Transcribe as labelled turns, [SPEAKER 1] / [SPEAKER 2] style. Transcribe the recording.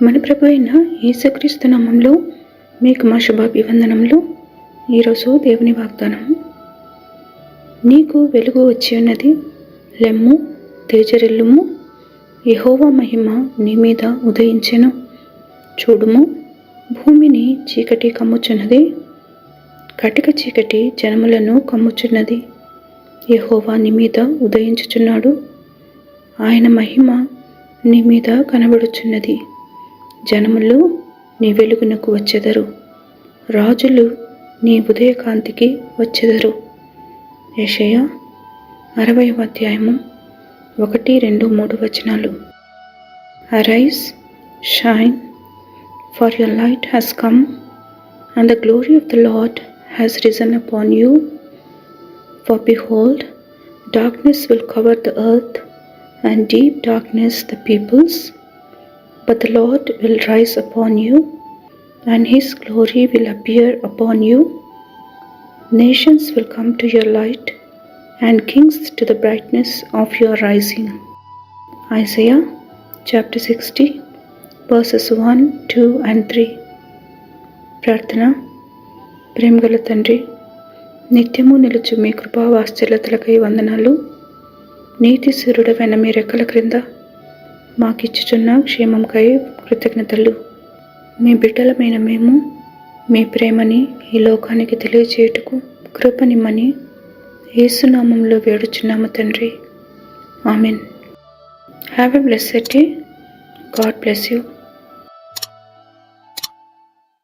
[SPEAKER 1] మన ప్రభు అయిన యేసుక్రీస్తు నామములో మీకు మా శుభాభివందనములు. ఈరోజు దేవుని వాగ్దానం. నీకు వెలుగు వచ్చి ఉన్నది, లెమ్ము, తేజరిల్లుము, యెహోవా మహిమ నీ మీద ఉదయించెను. చూడుము, భూమిని చీకటి కమ్ముచున్నది, కటిక చీకటి జనములను కమ్ముచున్నది. యెహోవా నీ మీద ఉదయించుచున్నాడు, ఆయన మహిమ నీ మీద కనబడుచున్నది. జనములు నీ వెలుగునకు వచ్చెదరు, రాజులు నీ ఉదయకాంతికి వచ్చెదరు. యెషయా 60వ అధ్యాయము 1, 2, 3 వచనాలు. Arise, shine, for your light has come, and the glory of the Lord has risen upon you. For behold, darkness will cover the earth, and deep darkness the peoples. But the Lord will rise upon you, and his glory will appear upon you. Nations will come to your light, and kings to the brightness of your rising. Isaiah chapter 60 verses 1, 2 and 3. ప్రార్థన. ప్రేమగల తండ్రి, నిత్యము నిలుచు మీ కృపా వాత్సల్యతలకై వందనాలు. నీతి సూర్యుడవైన మీ రెక్కల క్రింద మాకిచ్చుచున్న క్షేమంకై కృతజ్ఞతలు. మీ బిడ్డలమైన మేము మీ ప్రేమని ఈ లోకానికి తెలియచేయుటకు కృపనిమ్మని యేసు నామములో వేడుచున్నాము తండ్రి. Amen. Have a blessed day. God bless you.